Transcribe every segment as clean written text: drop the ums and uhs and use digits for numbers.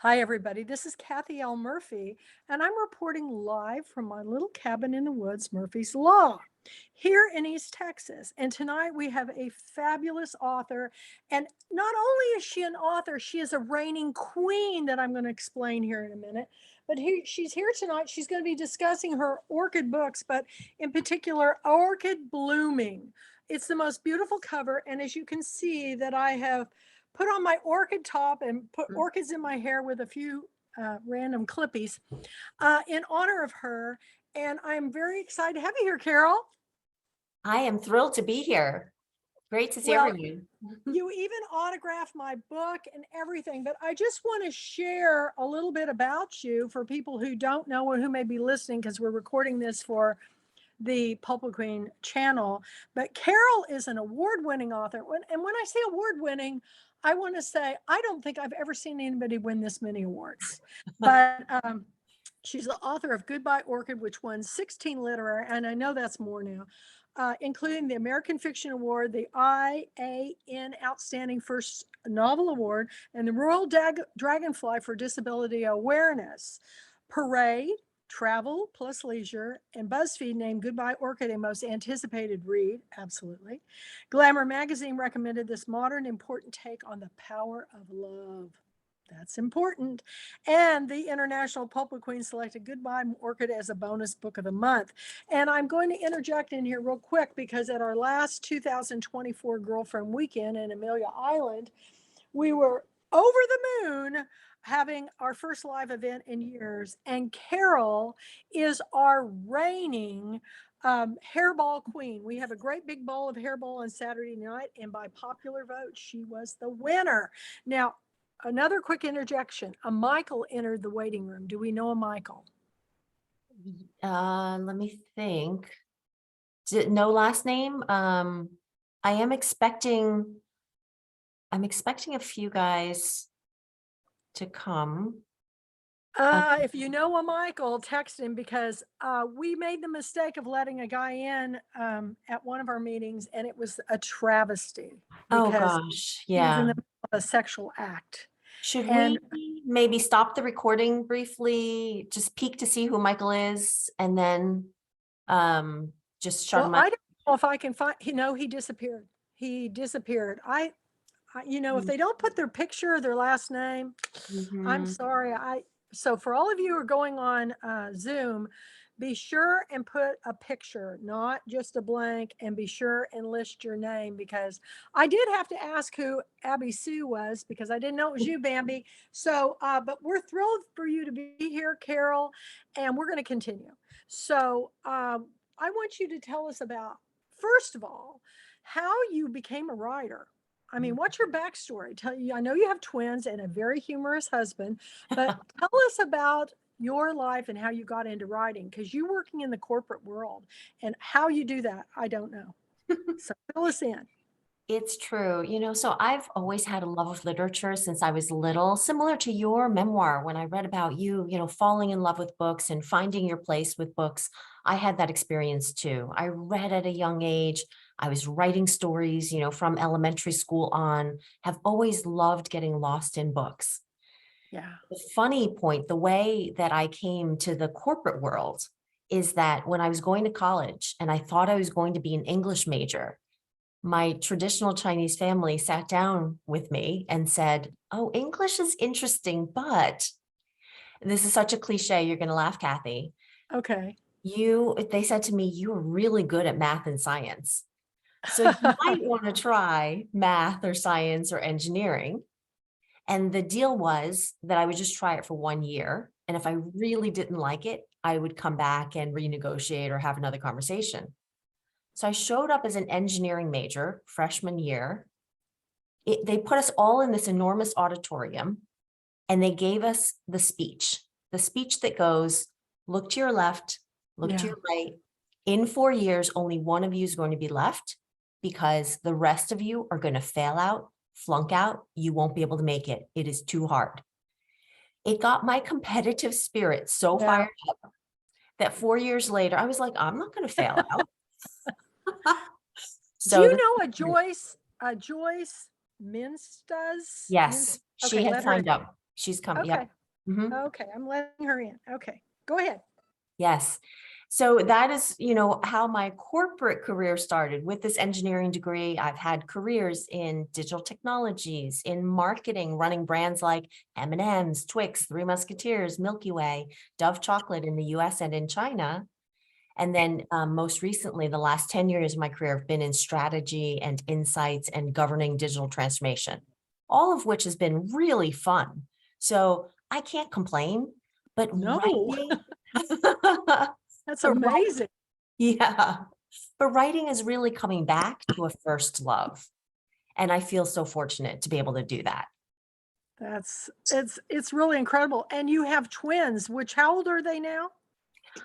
Hi, everybody. This is Kathy L. Murphy, and I'm reporting live from my little cabin in the woods, Murphy's Law, here in East Texas. And tonight we have a fabulous author. And not only is she an author, she is a reigning queen that I'm going to explain here in a minute. But she's here tonight. She's going to be discussing her orchid books, but in particular, Orchid Blooming. It's the most beautiful cover. And as you can see that I have put on my orchid top and put orchids in my hair with a few random clippies in honor of her. And I'm very excited to have you here, Carol. I am thrilled to be here. Great to hear Well, from you. you even autographed my book and everything, but I just want to share a little bit about you for people who don't know or who may be listening, because we're recording this for the Pulpwood Queen Channel. But Carol is an award-winning author. And when I say award-winning, I want to say I don't think I've ever seen anybody win this many awards. But she's the author of Goodbye Orchid, which won 16 literary, and I know that's more now, including the American Fiction Award, the IAN Outstanding First Novel Award, and the Royal Dragonfly for Disability Awareness. Parade, Travel plus Leisure, and BuzzFeed named Goodbye Orchid a most anticipated read. Absolutely. Glamour magazine recommended this modern, important take on the power of love. That's important. And the International Pulpwood Queen selected Goodbye Orchid as a bonus book of the month. And I'm going to interject in here real quick, because at our last 2024 Girlfriend Weekend in Amelia Island, we were over the moon having our first live event in years. And Carol is our reigning hairball queen. We have a great big bowl of hairball on Saturday night, and by popular vote, she was the winner. Now, another quick interjection. A Michael entered the waiting room. Do we know a Michael? Let me think. No last name. I'm expecting a few guys to come. If you know a Michael, text him, because we made the mistake of letting a guy in at one of our meetings, and it was a travesty Oh because gosh, he was in yeah. the middle of a sexual act. Should And we maybe stop the recording briefly, just peek to see who Michael is, and then just start well, my. I don't know if I can find. He disappeared. He disappeared. If they don't put their picture or their last name, I'm Mhm. sorry. So for all of you who are going on Zoom, be sure and put a picture, not just a blank, and be sure and list your name, because I did have to ask who Abby Sue was, because I didn't know it was you, Bambi. So, but we're thrilled for you to be here, Carol, and we're going to continue. So I want you to tell us about, first of all, how you became a writer. I mean, what's your backstory? I know you have twins and a very humorous husband, but tell us about your life and how you got into writing, because you're working in the corporate world, and how you do that, I don't know. So fill us in. It's true. So I've always had a love of literature since I was little, similar to your memoir. When I read about you, falling in love with books and finding your place with books, I had that experience too. I read at a young age. I was writing stories, from elementary school on, have always loved getting lost in books. Yeah. The funny point, the way that I came to the corporate world is that when I was going to college and I thought I was going to be an English major, my traditional Chinese family sat down with me and said, "Oh, English is interesting, but," this is such a cliche, you're going to laugh, Kathy. Okay. They said to me, "You are really good at math and science. So you might want to try math or science or engineering." And the deal was that I would just try it for 1 year. And if I really didn't like it, I would come back and renegotiate or have another conversation. So I showed up as an engineering major freshman year. They put us all in this enormous auditorium, and they gave us the speech that goes, look to your left, look to Yeah. your right. In 4 years, only one of you is going to be left, because the rest of you are going to fail out, flunk out. You won't be able to make it. It is too hard. It got my competitive spirit so Yeah. fired up that 4 years later, I was like, I'm not going to fail out. Do So you this, know a Joyce Minstaz? yes, she Okay, had let her in. signed up. She's come. Okay. Yep. Mhm. Okay. I'm letting her in. Okay. Go ahead. Yes. So that is, how my corporate career started with this engineering degree. I've had careers in digital technologies, in marketing, running brands like M&M's, Twix, Three Musketeers, Milky Way, Dove chocolate in the US and in China. And then most recently, the last 10 years of my career have been in strategy and insights and governing digital transformation, all of which has been really fun. So I can't complain, but No, writing, that's but wri- amazing. yeah, but writing is really coming back to a first love. And I feel so fortunate to be able to do that. It's really incredible. And you have twins, which how old are they now?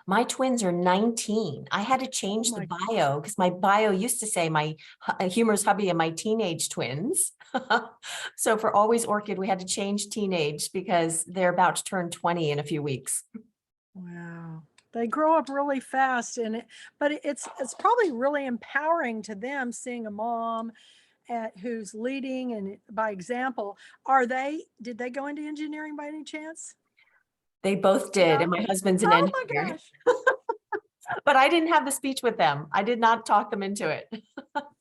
My twins are 19. I had to Oh change the my, bio because my bio used to say my humorous hubby and my teenage twins. So for Always Orchid, we had to change teenage because they're about to turn 20 in a few weeks. wow. They grow up really fast but it's probably really empowering to them seeing a mom who's leading and by example. Did they go into engineering by any chance? They both did, and No? my husband's an Oh my engineer, gosh. but I didn't have the speech with them. I did not talk them into it.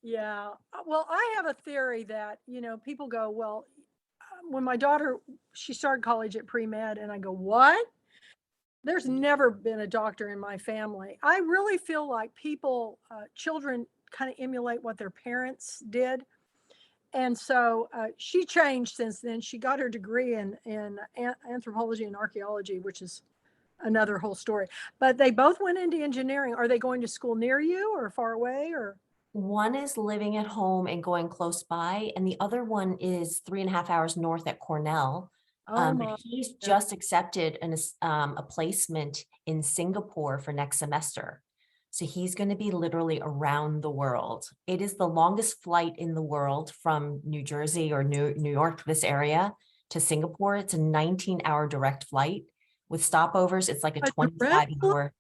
Yeah. Well, I have a theory that, people go, well, when my daughter, she started college at pre-med, and I go, what? There's never been a doctor in my family. I really feel like children kind of emulate what their parents did. And so she changed since then. She got her degree in anthropology and archaeology, which is another whole story. But they both went into engineering. Are they going to school near you or far away or? One is living at home and going close by, and the other one is 3.5 hours north at Cornell. Oh But my, he's yeah. just accepted a placement in Singapore for next semester. So he's going to be literally around the world. It is the longest flight in the world from New Jersey or New York, this area, to Singapore. It's a 19-hour direct flight with stopovers. It's like a A direct flight? 25-hour.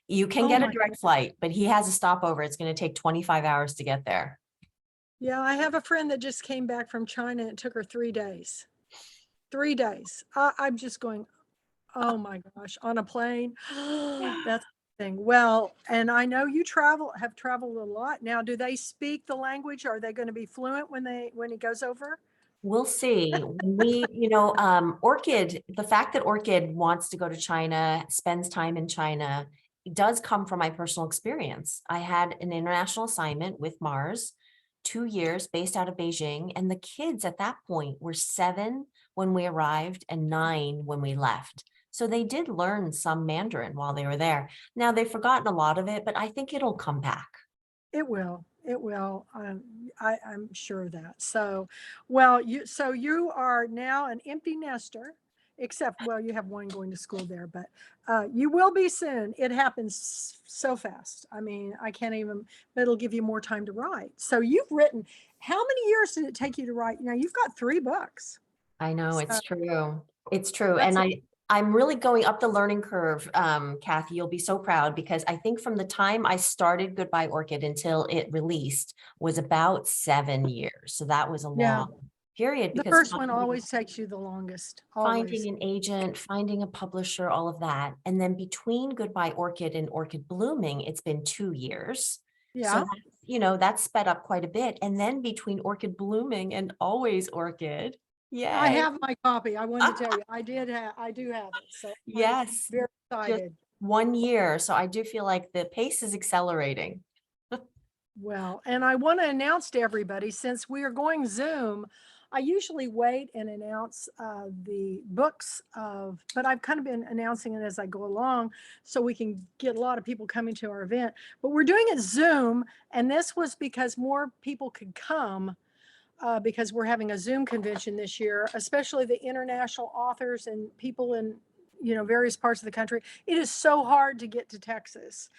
You can Oh get a my, direct flight, but he has a stopover. It's going to take 25 hours to get there. yeah. I have a friend that just came back from China. It took her 3 days. 3 days. I'm just going, oh my gosh, on a plane. That's the thing. Well, and I know you have traveled a lot. Now, do they speak the language? Are they going to be fluent when he goes over? We'll see. When Orchid, the fact that Orchid wants to go to China, spends time in China, it does come from my personal experience. I had an international assignment with Mars, 2 years based out of Beijing, and the kids at that point were 7 when we arrived and 9 when we left. So they did learn some Mandarin while they were there. Now they've forgotten a lot of it, but I think it'll come back. It will. It will. I'm sure of that. So, well, you are now an empty nester, except, well, you have one going to school there, but you will be soon. It happens so fast. I mean, I can't even, but it'll give you more time to write. So you've written, how many years did it take you to write? You've got 3 books. I know, So it's true. It's true. And that's, I'm really going up the learning curve, Kathy. You'll be so proud because I think from the time I started Goodbye Orchid until it released was about 7 years. So that was a yeah, long period the because first one always takes you the longest, finding always. an agent, finding a publisher, all of that. And then between Goodbye Orchid and Orchid Blooming, it's been 2 years. So Yeah. that's sped up quite a bit. And then between Orchid Blooming and Always Orchid, I yay. have my copy. I wanted to tell you, I do have it. So I'm Yes, very just excited. 1 year. So I do feel like the pace is accelerating. Well, and I want to announce to everybody, since we are going Zoom, I usually wait and announce the books but I've kind of been announcing it as I go along so we can get a lot of people coming to our event. But we're doing it Zoom, and this was because more people could come because we're having a Zoom convention this year, especially the international authors and people in various parts of the country. It is so hard to get to Texas.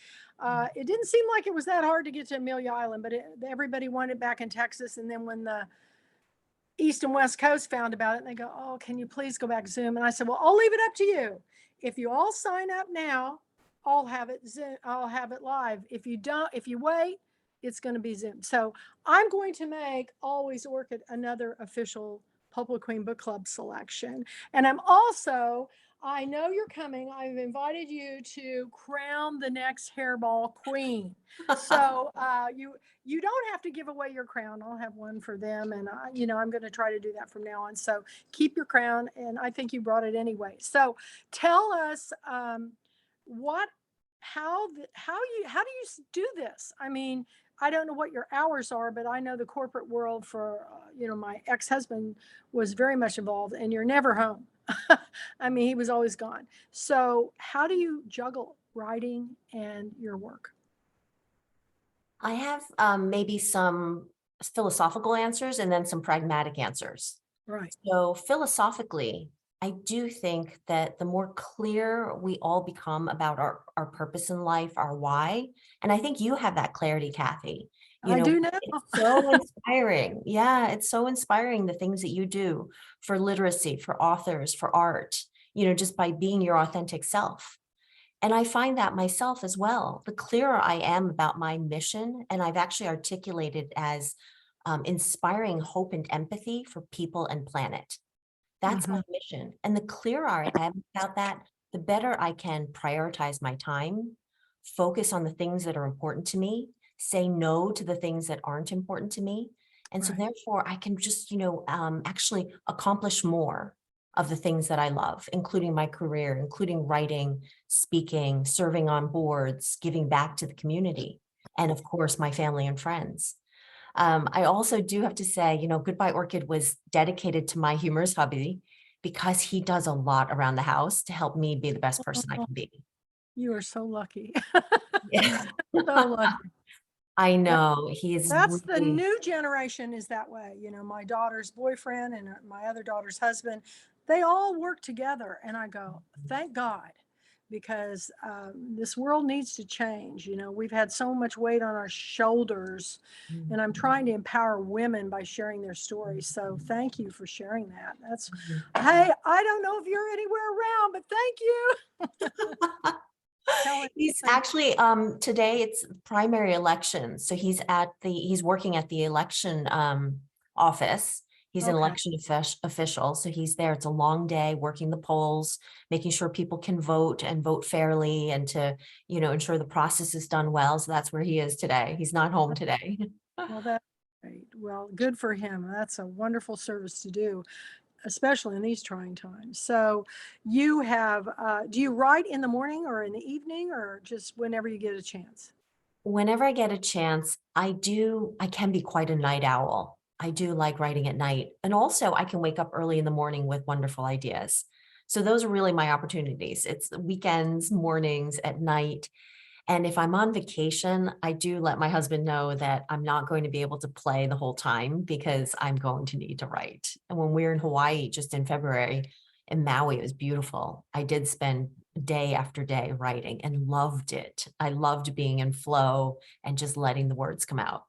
It didn't seem like it was that hard to get to Amelia Island, but everybody wanted back in Texas. And then when the East and West Coast found about it, and they go, "Oh, can you please go back Zoom?" And I said, "Well, I'll leave it up to you. If you all sign up now, I'll have it Zoom. I'll have it live. If you don't, if you wait, it's going to be Zoom." So I'm going to make Always Orchid another official Pulpwood Queen Book Club selection. And I know you're coming. I've invited you to crown the next hairball queen. So you don't have to give away your crown. I'll have one for them, and I'm going to try to do that from now on. So keep your crown, and I think you brought it anyway. So tell us what how do you do this? I mean, I don't know what your hours are, but I know the corporate world for my ex-husband was very much involved, and you're never home. I mean, he was always gone. So how do you juggle writing and your work? I have maybe some philosophical answers and then some pragmatic answers. Right. So philosophically, I do think that the more clear we all become about our purpose in life, our why, and I think you have that clarity, Kathy. I do now. It's so inspiring. Yeah, it's so inspiring, the things that you do for literacy, for authors, for art, just by being your authentic self. And I find that myself as well. The clearer I am about my mission, and I've actually articulated as inspiring hope and empathy for people and planet. That's my Mhm. mission. And the clearer I am about that, the better I can prioritize my time, focus on the things that are important to me, say no to the things that aren't important to me. And so Right. therefore I can just, actually accomplish more of the things that I love, including my career, including writing, speaking, serving on boards, giving back to the community, and of course, my family and friends. I also do have to say, Goodbye Orchid was dedicated to my humorous hubby because he does a lot around the house to help me be the best person I Oh, can be. you are so lucky. Yeah. So lucky. I That, know he is that's the really, new generation is that way. My daughter's boyfriend and my other daughter's husband, they all work together. And I go, thank God, because this world needs to change. We've had so much weight on our shoulders, and I'm trying to empower women by sharing their stories. So thank you for sharing that. Hey, I don't know if you're anywhere around, but thank you. Telling, he's actually, today it's primary election. So he's working at the election office. He's an okay. election official. So he's there. It's a long day working the polls, making sure people can vote and vote fairly, and to, ensure the process is done well. So that's where he is today. He's not home today. Well, that's great. Well, good for him. That's a wonderful service to do, especially in these trying times. So do you write in the morning or in the evening or just whenever you get a chance? Whenever I get a chance, I can be quite a night owl. I do like writing at night. And also I can wake up early in the morning with wonderful ideas. So those are really my opportunities. It's the weekends, mornings, at night. And if I'm on vacation, I do let my husband know that I'm not going to be able to play the whole time because I'm going to need to write. And when we were in Hawaii just in February, in Maui, it was beautiful. I did spend day after day writing and loved it. I loved being in flow and just letting the words come out.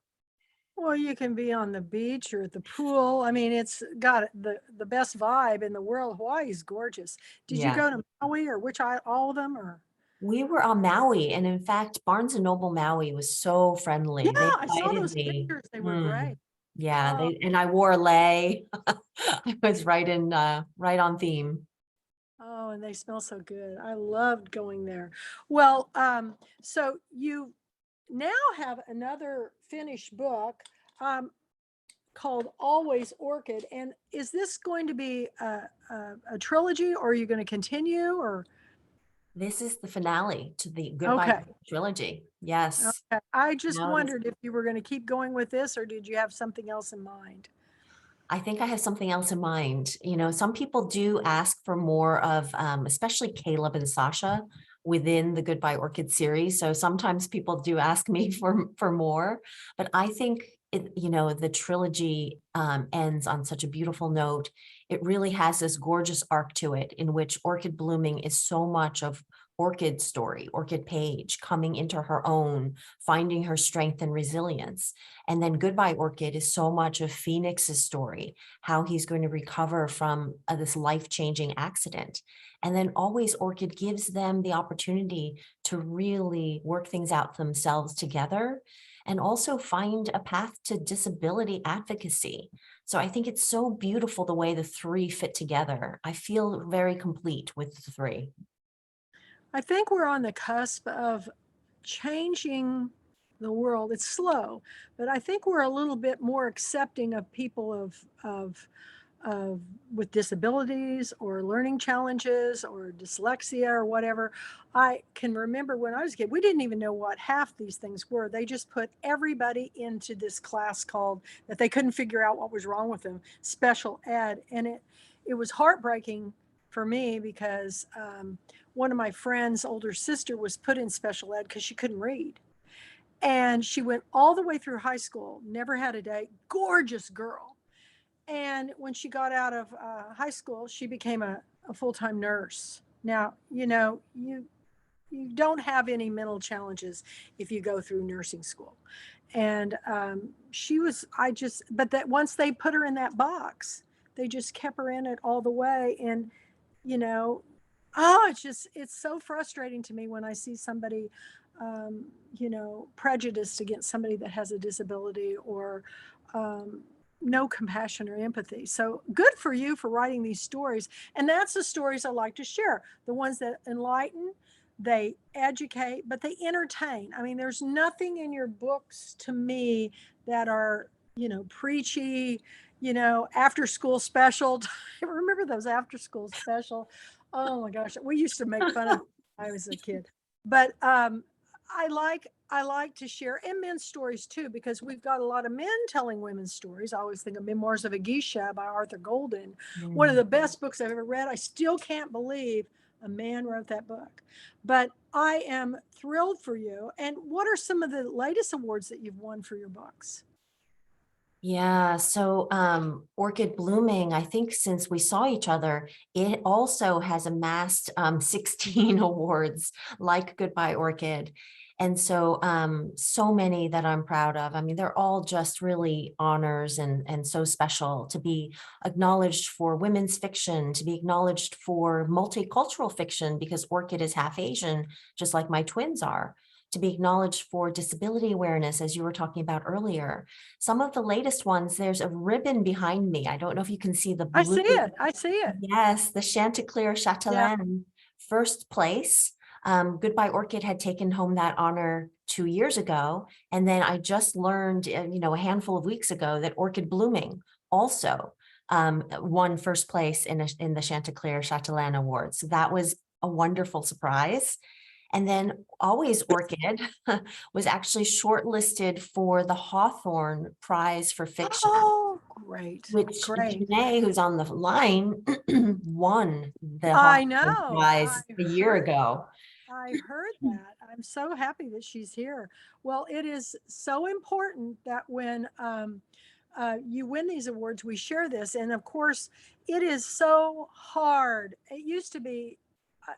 Well, you can be on the beach or at the pool. I mean, it's got the best vibe in the world. Hawaii is gorgeous. Did you Yeah. go to Maui or all of them or? We were on Maui, and in fact, Barnes and Noble Maui was so Yeah, friendly. They I saw invited those me. pictures. They were Mm, great. yeah, Oh, and I wore a lei. I was right on theme. oh, and they smell so good. I loved going there. Well, so you now have another finished book um, called Always Orchid. And is this going to be a trilogy or are you going to continue or? This is the finale to the Goodbye Okay. trilogy. Yes. Okay. I just Now it is. wondered if you were going to keep going with this or did you have something else in mind? I think I have something else in mind. Some people do ask for more of, especially Caleb and Sasha within the Goodbye Orchid series. So sometimes people do ask me for more, but I think the trilogy ends on such a beautiful note. It really has this gorgeous arc to it in which Orchid Blooming is so much of Orchid's story, Orchid Page coming into her own, finding her strength and resilience. And then Goodbye Orchid is so much of Phoenix's story, how he's going to recover from this life-changing accident. And then Always Orchid gives them the opportunity to really work things out themselves together. and also find a path to disability advocacy. So I think it's so beautiful the way the three fit together. I feel very complete with the three. I think we're on the cusp of changing the world. It's slow, but I think we're a little bit more accepting of people of with disabilities or learning challenges or dyslexia or whatever. I can remember when I was a kid, we didn't even know what half these things were. They just put everybody into this class called that they couldn't figure out what was wrong with them, special ed. And it was heartbreaking for me because one of my friend's older sister was put in special ed because she couldn't read. And she went all the way through high school, never had a day, gorgeous girl. And when she got out of high school, she became a full-time nurse. Now, you don't have any mental challenges if you go through nursing school. And but that once they put her in that box, they just kept her in it all the way. And, you know, it's so frustrating to me when I see somebody, prejudiced against somebody that has a disability or, um, no compassion or empathy. So good for you for writing these stories. And that's the stories I like to share, the ones that enlighten, they educate, but they entertain. I mean, there's nothing in your books to me that are, preachy, after school special. I remember those after school special. Oh my gosh, we used to make fun of when I was a kid. But I like to share and men's stories too, because we've got a lot of men telling women's stories. I always think of Memoirs of a Geisha by Arthur Golden, one of Mm. the best books I've ever read. I still can't believe a man wrote that book. But I am thrilled for you. And what are some of the latest awards that you've won for your books? Yeah, so Orchid Blooming, I think since we saw each other, it also has amassed 16 awards like Goodbye Orchid. And so so many that I'm proud of. I mean, they're all just really honors and so special to be acknowledged for women's fiction, to be acknowledged for multicultural fiction because Orchid is half Asian, just like my twins are, to be acknowledged for disability awareness, as you were talking about earlier. Some of the latest ones, there's a ribbon behind me. I don't know if you can see the I see blue. it. I see it. Yes, the Chanticleer Yeah. Chatelaine, first place. Goodbye Orchid had taken home that honor 2 years ago. And then I just learned, a handful of weeks ago that Orchid Blooming also won first place in the Chanticleer Chatelaine Awards. So that was a wonderful surprise. And then Always Orchid was actually shortlisted for the Hawthorne Prize for Fiction, Oh, great. which Great. Janae, who's on the line, won the I Hawthorne know. Prize a year ago. I heard that. I'm so happy that she's here. Well, it is so important that when you win these awards, we share this. And of course, it is so hard. It used to be,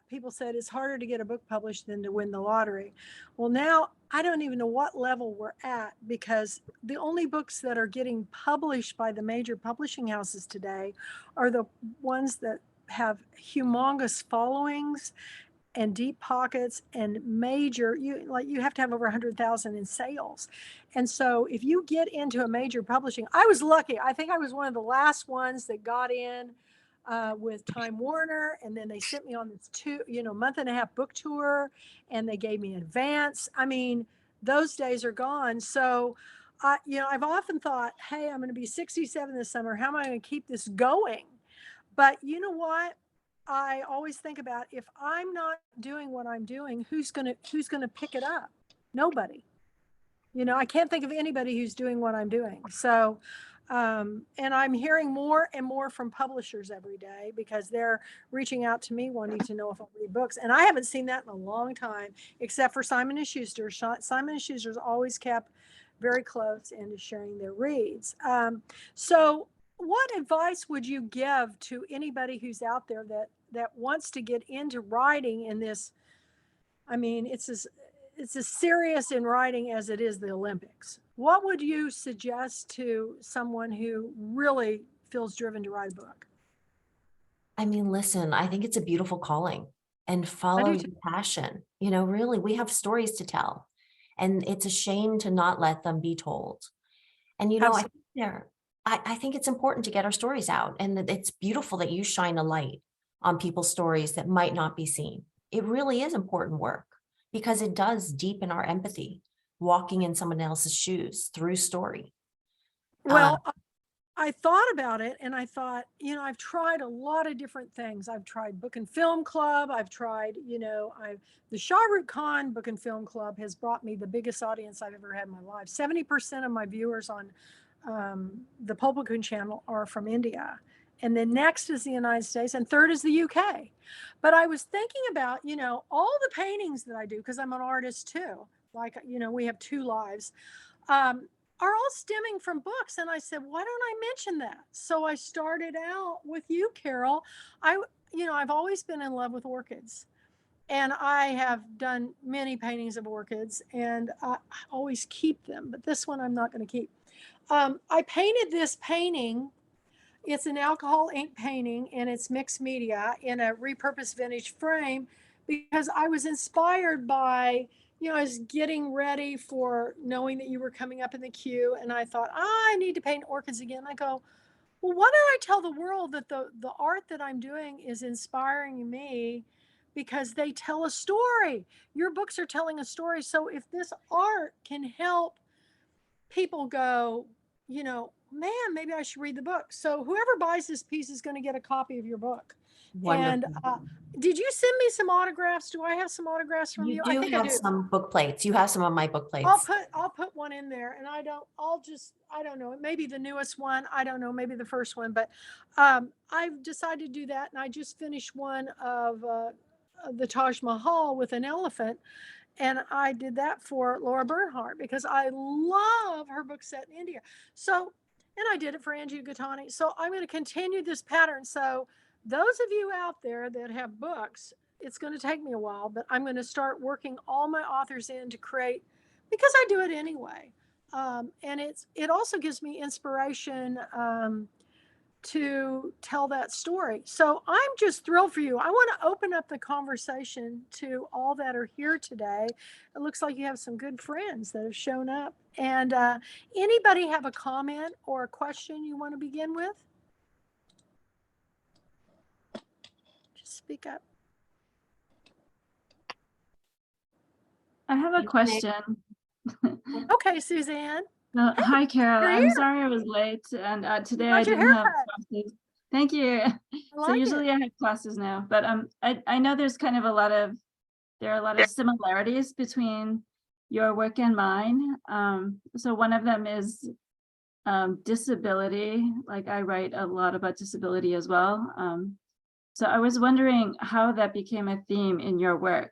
people said it's harder to get a book published than to win the lottery. Well, now I don't even know what level we're at because the only books that are getting published by the major publishing houses today are the ones that have humongous followings and deep pockets and major, you have to have over 100,000 in sales. And so if you get into a major publishing, I was lucky. I think I was one of the last ones that got in with Time Warner, and then they sent me on this month and a half book tour, and they gave me advance. I mean, those days are gone. So I've often thought, hey, I'm going to be 67 this summer. How am I going to keep this going? But you know what? I always think about, if I'm not doing what I'm doing, who's gonna pick it up? Nobody. I can't think of anybody who's doing what I'm doing. So, and I'm hearing more and more from publishers every day because they're reaching out to me wanting to know if I'll read books. And I haven't seen that in a long time, except for Simon and Schuster. Simon and Schuster's always kept very close into sharing their reads. So what advice would you give to anybody who's out there that wants to get into writing in this? I mean, it's as serious in writing as it is the Olympics. What would you suggest to someone who really feels driven to write a book? I mean, listen, I think it's a beautiful calling and I follow do too. your passion. Really, we have stories to tell. And it's a shame to not let them be told. And, Absolutely. I think it's important to get our stories out. And it's beautiful that you shine a light on people's stories that might not be seen. It really is important work because it does deepen our empathy, walking in someone else's shoes through story. Well, I thought about it and I thought, I've tried a lot of different things. I've tried Book and Film Club. I've tried, the Shah Rukh Khan Book and Film Club has brought me the biggest audience I've ever had in my life. 70% of my viewers on the Pulpwood Queen Channel are from India. And then next is the United States, and third is the UK. But I was thinking about, all the paintings that I do, because I'm an artist too. Like, we have two lives. Are all stemming from books. And I said, why don't I mention that? So I started out with you, Carol. I've always been in love with orchids. And I have done many paintings of orchids, and I always keep them. But this one I'm not going to keep. I painted this painting. It's an alcohol ink painting, and it's mixed media in a repurposed vintage frame because I was inspired by, I was getting ready for knowing that you were coming up in the queue, and I thought, I need to paint orchids again. I go, well, why don't I tell the world that the art that I'm doing is inspiring me because they tell a story. Your books are telling a story. So if this art can help people go, man, maybe I should read the book. So whoever buys this piece is going to get a copy of your book. And Wonderful. did you send me some autographs? Do I have some autographs from You you? I do think I have do. some book plates. You have some of my book I'll plates. put one in there, and I don't know. It may be the newest one. I don't know. Maybe the first one, but I've decided to do that, and I just finished one of the Taj Mahal with an elephant, and I did that for Laura Bernhardt because I love her book set in India. So, and I did it for Angie Gattani. So I'm going to continue this pattern. So those of you out there that have books, it's going to take me a while, but I'm going to start working all my authors in to create, because I do it anyway. And it also gives me inspiration to tell that story. So I'm just thrilled for you. I want to open up the conversation to all that are here today. It looks like you have some good friends that have shown up. And anybody have a comment or a question you want to begin with? Just speak up. I have a question. Okay, Suzanne. Well, Hey, hi, Carol. you're I'm here. sorry I was late, and today I How's your didn't have haircut? classes. Thank you. I So like usually it. I have classes now, but I know there's kind of there are a lot of similarities between your work and mine. So one of them is disability. Like I write a lot about disability as well. So I was wondering how that became a theme in your work.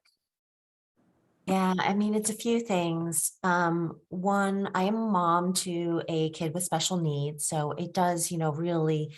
Yeah, I mean, it's a few things. One, I am a mom to a kid with special needs, so it does, really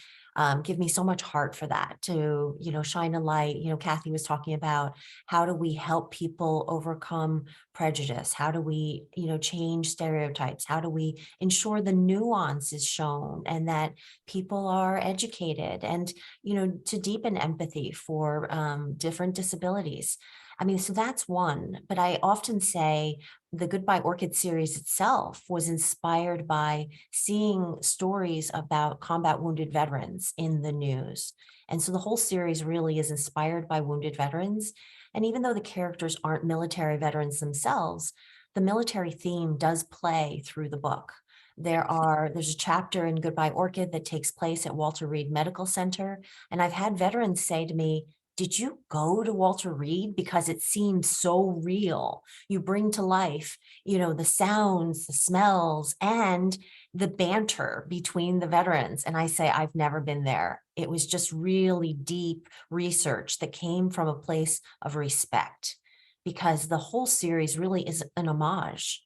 give me so much heart for that to, shine a light. Kathy was talking about how do we help people overcome prejudice? How do we, change stereotypes? How do we ensure the nuance is shown and that people are educated and, to deepen empathy for different disabilities. I mean, so that's one, but I often say the Goodbye Orchid series itself was inspired by seeing stories about combat wounded veterans in the news. And so the whole series really is inspired by wounded veterans. And even though the characters aren't military veterans themselves, the military theme does play through the book. There's a chapter in Goodbye Orchid that takes place at Walter Reed Medical Center. And I've had veterans say to me, did you go to Walter Reed? Because it seems so real. You bring to life, the sounds, the smells, and the banter between the veterans. And I say, I've never been there. It was just really deep research that came from a place of respect, because the whole series really is an homage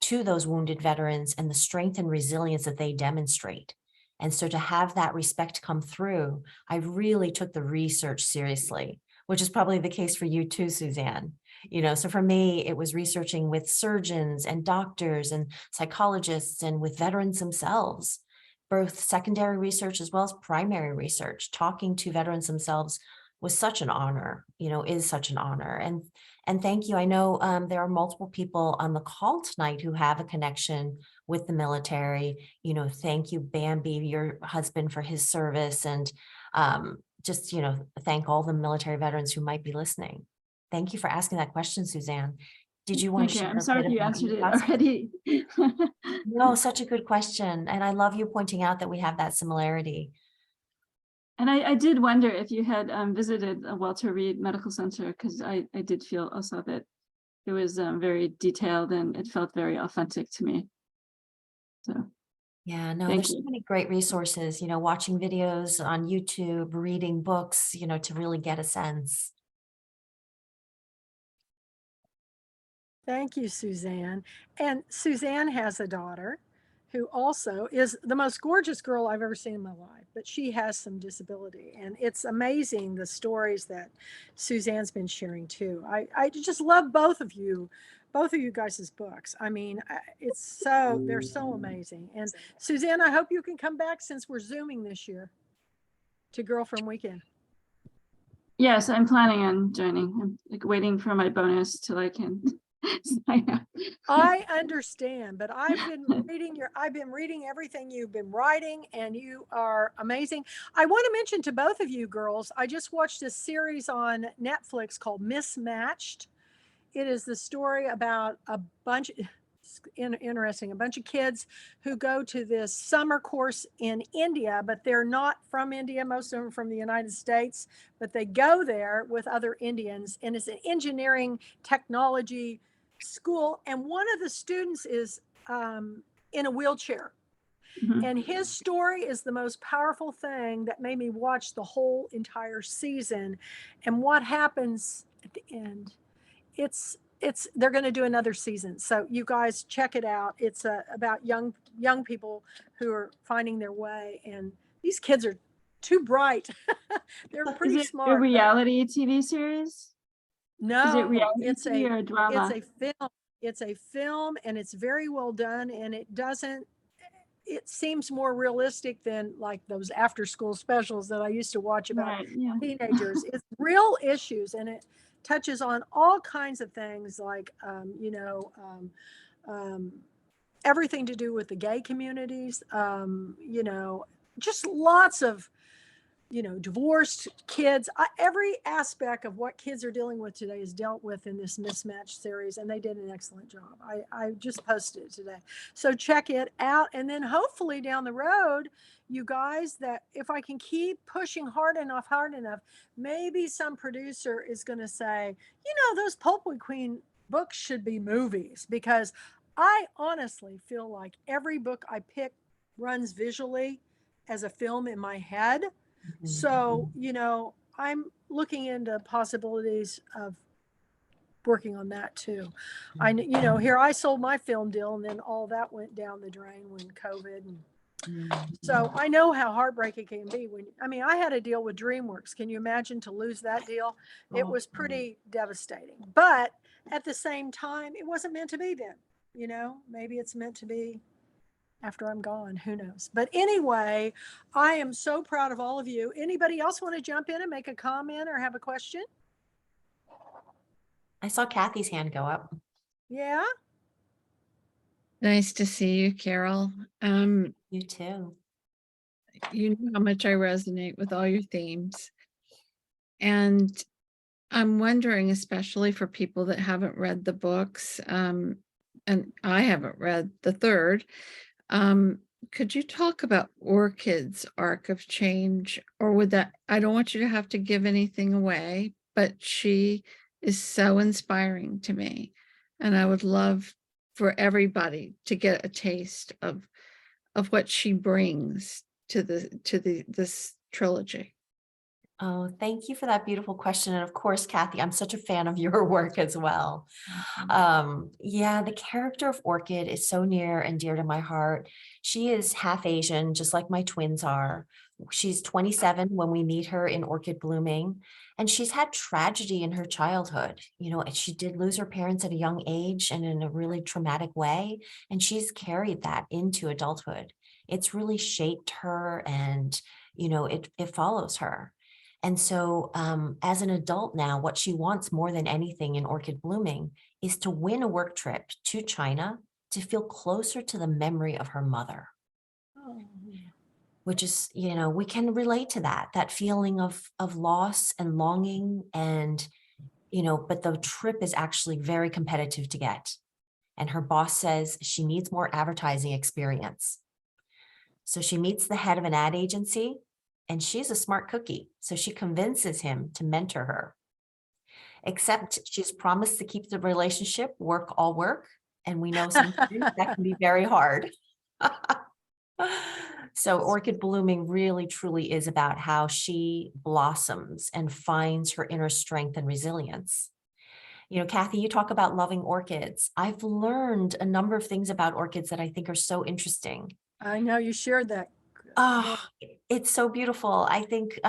to those wounded veterans and the strength and resilience that they demonstrate. And so to have that respect come through, I really took the research seriously, which is probably the case for you too, Suzanne. So for me, it was researching with surgeons and doctors and psychologists and with veterans themselves, both secondary research as well as primary research, talking to veterans themselves was such an honor, is such an honor. And thank you. I know there are multiple people on the call tonight who have a connection with the military. Thank you, Bambi, your husband, for his service, and just, thank all the military veterans who might be listening. Thank you for asking that question, Suzanne. Did you want Thank to you. share I'm a sorry bit if you about answered your it thoughts? already. No, such a good question. And I love you pointing out that we have that similarity. And I did wonder if you had visited a Walter Reed Medical Center, because I did feel also that it was very detailed and it felt very authentic to me. So Yeah, no, thank there's so you. many great resources, watching videos on YouTube, reading books, to really get a sense. Thank you, Suzanne. And Suzanne has a daughter who also is the most gorgeous girl I've ever seen in my life, but she has some disability. And it's amazing the stories that Suzanne's been sharing too. I just love both of you guys' books. I mean, they're so amazing. And Suzanne, I hope you can come back since we're Zooming this year to Girlfriend Weekend. Yes, I'm planning on joining. I'm like waiting for my bonus till I can sign up. I understand, but I've been reading everything you've been writing, and you are amazing. I want to mention to both of you girls, I just watched a series on Netflix called Mismatched. It is the story about a bunch interesting, a bunch of kids who go to this summer course in India, but they're not from India. Most of them are from the United States, but they go there with other Indians, and it's an engineering technology school. And one of the students is in a wheelchair. Mhm. And his story is the most powerful thing that made me watch the whole entire season. And what happens at the end, they're going to do another season, so you guys check it out. It's about young people who are finding their way, and these kids are too bright. They're Is pretty it a smart. reality TV series? Is it No, reality it's TV or drama? a film, and it's very well done, and it seems more realistic than like those after school specials that I used to watch about Right, yeah. teenagers. It's real issues, and it touches on all kinds of things like, everything to do with the gay communities, just lots of, divorced kids. Every aspect of what kids are dealing with today is dealt with in this Mismatched series, and they did an excellent job. I just posted it today. So check it out. And then hopefully down the road, you guys, that if I can keep pushing hard enough, maybe some producer is going to say, those Pulpwood Queen books should be movies, because I honestly feel like every book I pick runs visually as a film in my head. So, I'm looking into possibilities of working on that too. Here I sold my film deal, and then all that went down the drain when COVID. And so I know how heartbreaking it can be I had a deal with DreamWorks. Can you imagine to lose that deal? It was pretty devastating. But at the same time, it wasn't meant to be then. Maybe it's meant to be after I'm gone, who knows? But anyway, I am so proud of all of you. Anybody else want to jump in and make a comment or have a question? I saw Kathy's hand go up. Yeah. Nice to see you, Carol. You too. You know how much I resonate with all your themes. And I'm wondering, especially for people that haven't read the books, and I haven't read the third, could you talk about Orchid's arc of change? Or would that, I don't want you to have to give anything away, but she is so inspiring to me. And I would love for everybody to get a taste of what she brings to this trilogy. Oh, thank you for that beautiful question. And of course, Kathy, I'm such a fan of your work as well. Yeah, the character of Orchid is so near and dear to my heart. She is half Asian, just like my twins are. She's 27 when we meet her in Orchid Blooming, and she's had tragedy in her childhood. And she did lose her parents at a young age and in a really traumatic way, and she's carried that into adulthood. It's really shaped her, and it follows her. And so as an adult now, what she wants more than anything in Orchid Blooming is to win a work trip to China to feel closer to the memory of her mother, Oh, which is, we can relate to that feeling of loss and longing. And, but the trip is actually very competitive to get. And her boss says she needs more advertising experience. So she meets the head of an ad agency, and she's a smart cookie. So she convinces him to mentor her. Except she's promised to keep the relationship all work. And we know sometimes that can be very hard. So Orchid Blooming really, truly is about how she blossoms and finds her inner strength and resilience. Kathy, you talk about loving orchids. I've learned a number of things about orchids that I think are so interesting. I know you shared that. Oh, it's so beautiful. I think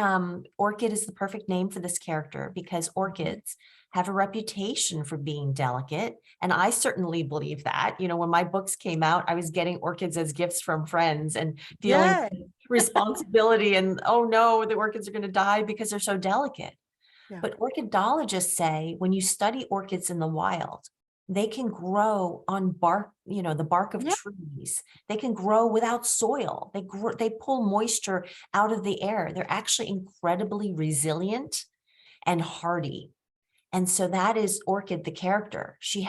orchid is the perfect name for this character because orchids have a reputation for being delicate. And I certainly believe that. When my books came out, I was getting orchids as gifts from friends and feeling Yay. responsibility and, oh no, the orchids are going to die because they're so delicate. Yeah. But orchidologists say when you study orchids in the wild, they can grow on bark, the bark of Yeah. trees. They can grow without soil. They pull moisture out of the air. They're actually incredibly resilient and hardy. And so that is Orchid, the character. She,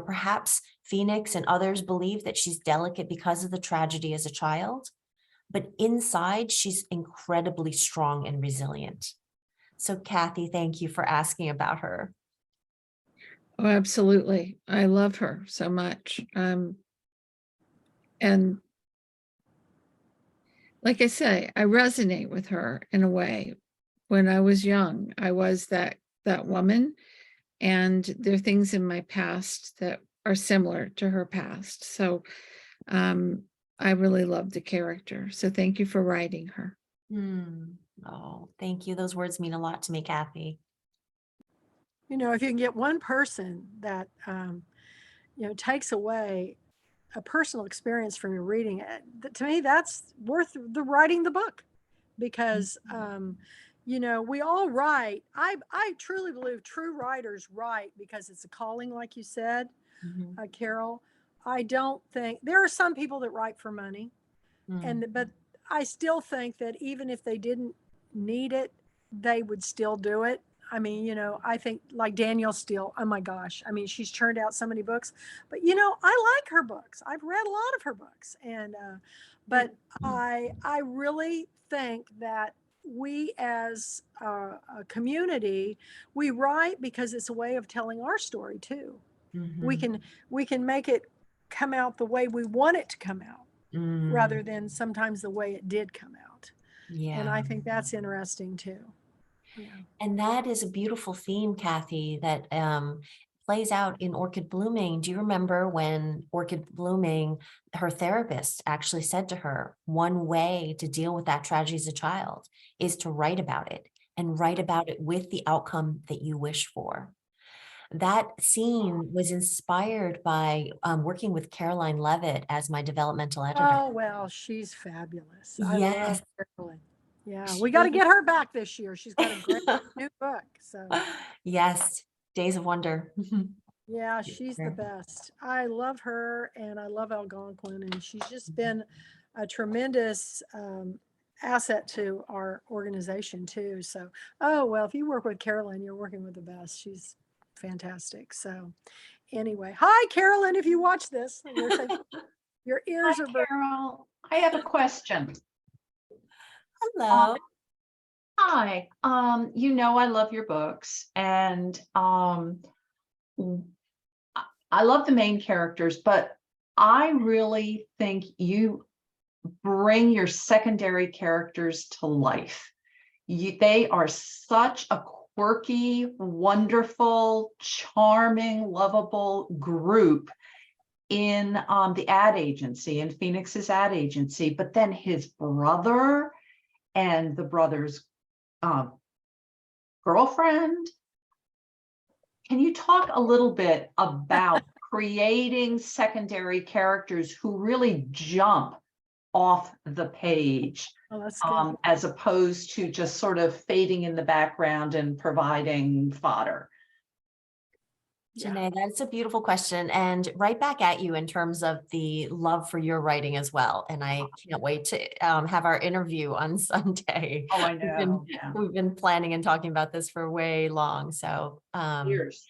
perhaps Phoenix and others believe that she's delicate because of the tragedy as a child, but inside she's incredibly strong and resilient. So Kathy, thank you for asking about her. Oh, absolutely. I love her so much. And like I say, I resonate with her in a way. When I was young, I was that woman, and there are things in my past that are similar to her past. So I really love the character. So thank you for writing her. Oh, thank you. Those words mean a lot to me, Kathy. If you can get one person that, takes away a personal experience from your reading, to me, that's worth the writing the book because, we all write. I truly believe true writers write because it's a calling, like you said, Carol. I don't think there are some people that write for money, but I still think that even if they didn't need it, they would still do it. I mean, I think like Danielle Steele, oh my gosh. I mean, she's churned out so many books, but I like her books. I've read a lot of her books. And, but I really think that we as a community, we write because it's a way of telling our story too. We can make it come out the way we want it to come out rather than sometimes the way it did come out. Yeah. And I think that's interesting too. Yeah. And that is a beautiful theme, Kathy, that plays out in Orchid Blooming. Do you remember when Orchid Blooming, her therapist actually said to her, one way to deal with that tragedy as a child is to write about it and write about it with the outcome that you wish for. That scene was inspired by working with Caroline Levitt as my developmental editor. Oh, well, she's fabulous. I love Caroline. Yeah, we She- got to get her back this year. She's got a great new book. So Yes, Days of Wonder. yeah, she's the best. I love her and I love Algonquin, and she's just been a tremendous asset to our organization too. So, oh, well, if you work with Caroline, you're working with the best. She's fantastic. So anyway, hi, Carolyn, if you watch this, your ears Hi, are burning. Carol. I have a question. Hello. Hi. I love your books, and I love the main characters, but I really think you bring your secondary characters to life. They are such a quirky, wonderful, charming, lovable group in the ad agency, in Phoenix's ad agency, but then his brother and the brother's girlfriend. Can you talk a little bit about creating secondary characters who really jump off the page, Oh, that's good. as opposed to just sort of fading in the background and providing fodder. Yeah. Janae, that's a beautiful question, and right back at you in terms of the love for your writing as well. And I can't wait to have our interview on Sunday. Oh, I We've been, know. Yeah. we've been planning and talking about this for way long. So Years.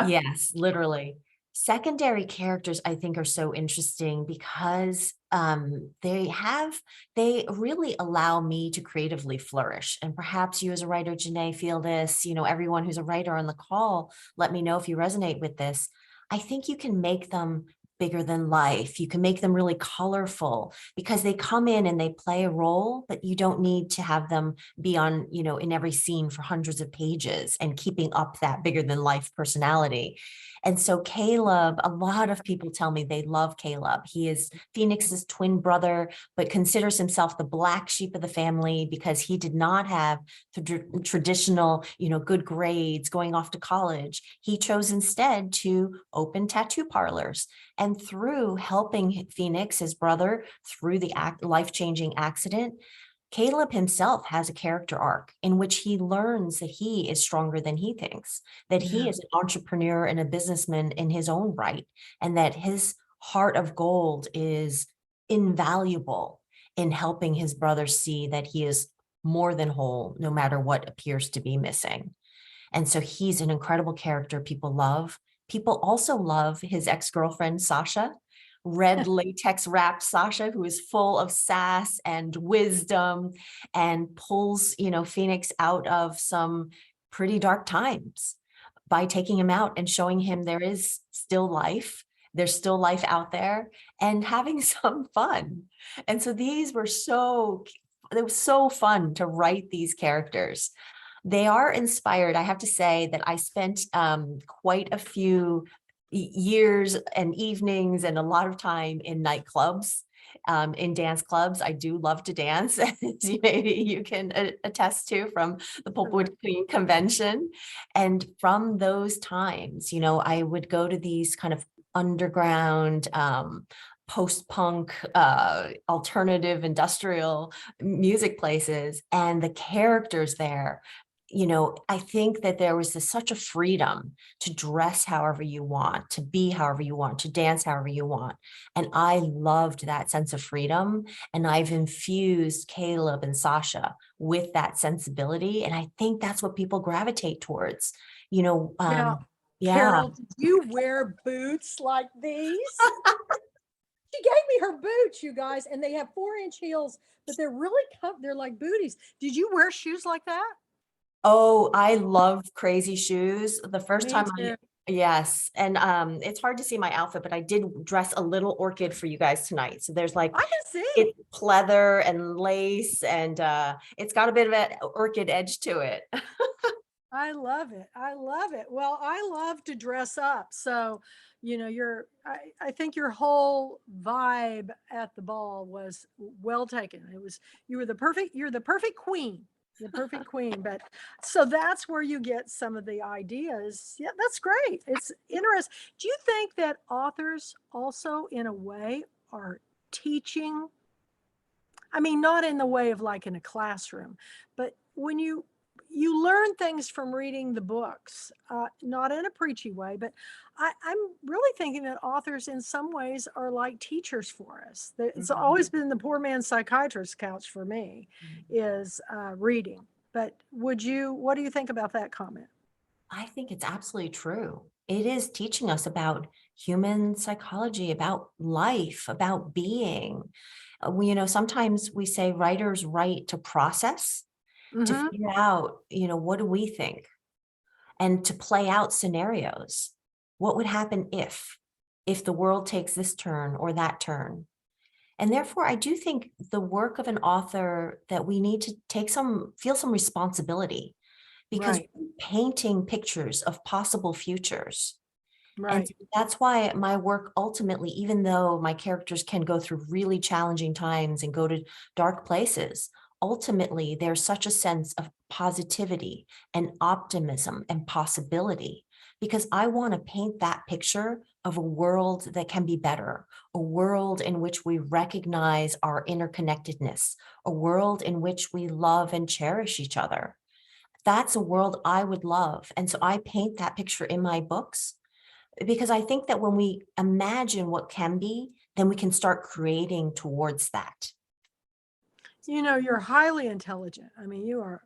yes, literally. Secondary characters, I think, are so interesting because they really allow me to creatively flourish. And perhaps you as a writer, Janae, feel this, everyone who's a writer on the call, let me know if you resonate with this. I think you can make them bigger than life. You can make them really colorful because they come in and they play a role, but you don't need to have them be on, in every scene for hundreds of pages and keeping up that bigger than life personality. And so Caleb, a lot of people tell me they love Caleb. He is Phoenix's twin brother, but considers himself the black sheep of the family because he did not have the traditional, good grades going off to college. He chose instead to open tattoo parlors. And through helping Phoenix, his brother, through the life-changing accident, Caleb himself has a character arc in which he learns that he is stronger than he thinks, that he is an entrepreneur and a businessman in his own right, and that his heart of gold is invaluable in helping his brother see that he is more than whole, no matter what appears to be missing. And so he's an incredible character people love. People also love his ex-girlfriend, Sasha, red latex wrapped Sasha, who is full of sass and wisdom and pulls, Phoenix out of some pretty dark times by taking him out and showing him there is still life. There's still life out there and having some fun. And so it was so fun to write these characters. They are inspired. I have to say that I spent quite a few years and evenings and a lot of time in nightclubs, in dance clubs. I do love to dance, as maybe you can attest to from the Pulpwood Queen Convention. And from those times, I would go to these kind of underground, post-punk, alternative industrial music places, and the characters there, I think that there was such a freedom to dress however you want, to be however you want, to dance however you want. And I loved that sense of freedom. And I've infused Caleb and Sasha with that sensibility. And I think that's what people gravitate towards, Now, yeah. Carol, did you wear boots like these? She gave me her boots, you guys, and they have 4-inch heels, but they're really they're like booties. Did you wear shoes like that? Oh, I love crazy shoes. The first Me time too. yes. And it's hard to see my outfit, but I did dress a little orchid for you guys tonight. So there's like, I can see. it's pleather and lace, and it's got a bit of an orchid edge to it. I love it. I love it. Well, I love to dress up. So, I think your whole vibe at the ball was well taken. You're the perfect queen. The perfect queen. But so that's where you get some of the ideas. Yeah, that's great. It's interesting. Do you think that authors also, in a way, are teaching? I mean, not in the way of like in a classroom, but when you learn things from reading the books, not in a preachy way, but I'm really thinking that authors in some ways are like teachers for us. It's always been the poor man's psychiatrist's couch for me, is reading. But what do you think about that comment? I think it's absolutely true. It is teaching us about human psychology, about life, about being. Sometimes we say writers write to process, to figure out, what do we think? And to play out scenarios. What would happen if the world takes this turn or that turn? And therefore, I do think the work of an author that we need to feel some responsibility, because Right. we're painting pictures of possible futures. Right. And that's why my work ultimately, even though my characters can go through really challenging times and go to dark places, ultimately there's such a sense of positivity and optimism and possibility, because I want to paint that picture of a world that can be better, a world in which we recognize our interconnectedness, a world in which we love and cherish each other. That's a world I would love. And so I paint that picture in my books because I think that when we imagine what can be, then we can start creating towards that. You know, you're highly intelligent. I mean, you are